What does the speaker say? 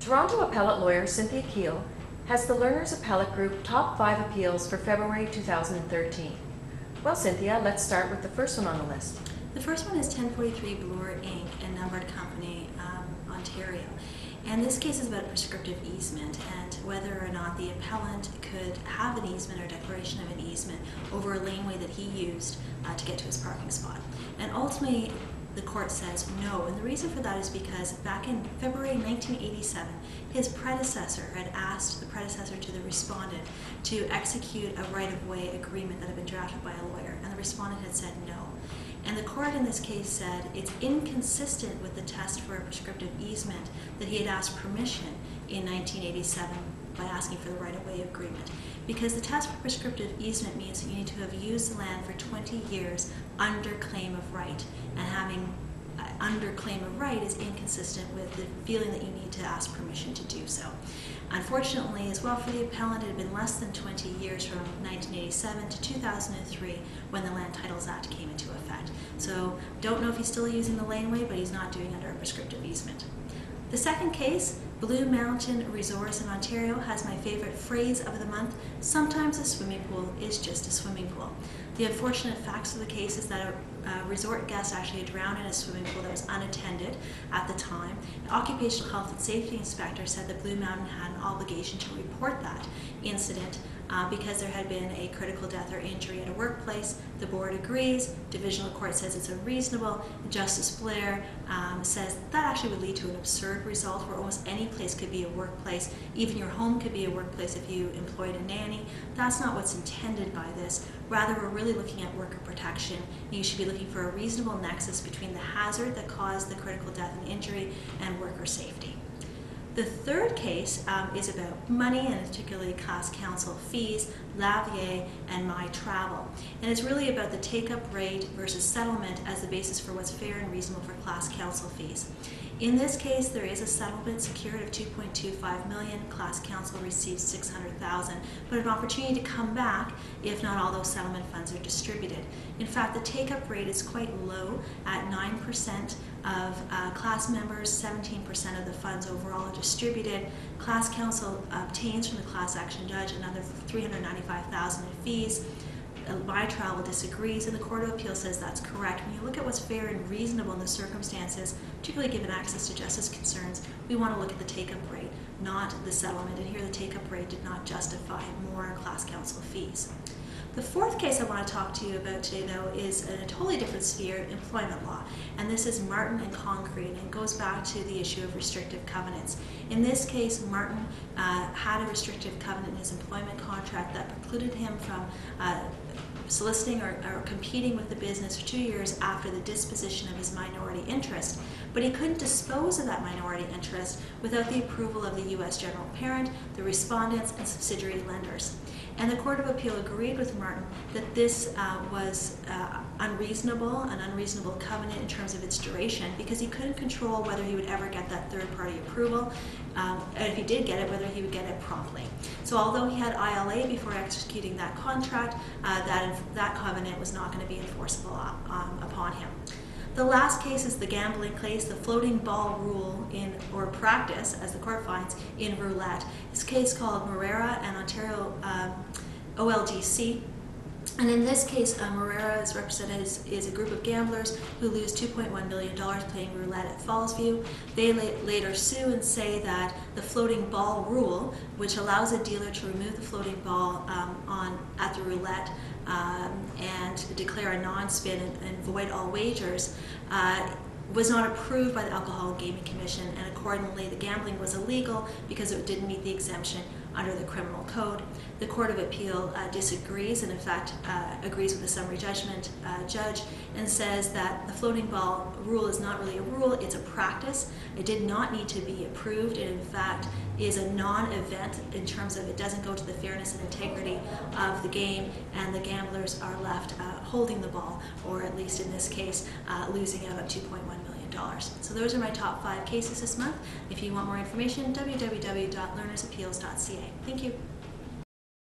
Toronto appellate lawyer Cynthia Kuehl has the Lerners Appellate Group Top 5 appeals for February 2013. Well, Cynthia, let's start with the first one on the list. The first one is 1043 Bloor Inc, a numbered company, Ontario. And this case is about a prescriptive easement and whether or not the appellant could have an easement or declaration of an easement over a laneway that he used to get to his parking spot. And ultimately, the court says no, and the reason for that is because back in February 1987, his predecessor had asked the predecessor to the respondent to execute a right-of-way agreement that had been drafted by a lawyer, and the respondent had said no. And the court in this case said it's inconsistent with the test for a prescriptive easement that he had asked permission in 1987 by asking for the right-of-way agreement. Because the test for prescriptive easement means that you need to have used the land for 20 years under claim of right, and having under claim of right is inconsistent with the feeling that you need to ask permission to do so. Unfortunately, as well for the appellant, it had been less than 20 years from 1987 to 2003 when the Land Titles Act came into effect. So don't know if he's still using the laneway, but he's not doing it under a prescriptive easement. The second case, Blue Mountain Resorts in Ontario, has my favorite phrase of the month: sometimes a swimming pool is just a swimming pool. The unfortunate facts of the case is that a resort guest actually drowned in a swimming pool that was unattended at the time. The Occupational Health and Safety Inspector said that Blue Mountain had an obligation to report that incident because there had been a critical death or injury at a workplace. The board agrees, Divisional Court says it's unreasonable, and Justice Blair says that actually would lead to an absurd result where almost any place could be a workplace. Even your home could be a workplace if you employed a nanny. That's not what's intended by this. Rather, we're really looking at worker protection. You should be looking for a reasonable nexus between the hazard that caused the critical death and injury and worker safety. The third case is about money, and particularly class counsel fees, Lavier, and My Travel. And it's really about the take-up rate versus settlement as the basis for what's fair and reasonable for class counsel fees. In this case, there is a settlement secured of $2.25 million. Class counsel receives $600,000, but an opportunity to come back if not all those settlement funds are distributed. In fact, the take-up rate is quite low at 9% of class members, 17% of the funds overall are distributed. Class counsel obtains from the class action judge another $395,000 in fees. My Travel disagrees, and the Court of Appeal says that's correct. When you look at what's fair and reasonable in the circumstances, particularly given access to justice concerns, we want to look at the take-up rate, not the settlement. And here the take-up rate did not justify more class counsel fees. The fourth case I want to talk to you about today, though, is in a totally different sphere, employment law. And this is Martin and Concrete, and it goes back to the issue of restrictive covenants. In this case, Martin had a restrictive covenant in his employment contract that precluded him from soliciting or competing with the business for 2 years after the disposition of his minority interest. But he couldn't dispose of that minority interest without the approval of the U.S. general parent, the respondents, and subsidiary lenders. And the Court of Appeal agreed with Martin that this was unreasonable, an unreasonable covenant in terms of its duration, because he couldn't control whether he would ever get that third-party approval, and if he did get it, whether he would get it promptly. So although he had ILA before executing that contract, that covenant was not going to be enforceable upon him. The last case is the gambling case, the floating ball rule or practice, as the court finds, in roulette. This case called Morera and Ontario OLGC. And in this case, Morera is represented as a group of gamblers who lose $2.1 million playing roulette at Fallsview. They later sue and say that the floating ball rule, which allows a dealer to remove the floating ball at the roulette and declare a non-spin and void all wagers, was not approved by the Alcohol and Gaming Commission, and accordingly the gambling was illegal because it didn't meet the exemption under the criminal code. The Court of Appeal disagrees, and in fact agrees with the summary judgment judge, and says that the floating ball rule is not really a rule, it's a practice. It did not need to be approved. It in fact is a non-event in terms of it doesn't go to the fairness and integrity of the game, and the gamblers are left holding the ball, or at least in this case losing out on $2.1 million. So those are my top 5 cases this month. If you want more information, www.lernersappeals.ca. Thank you.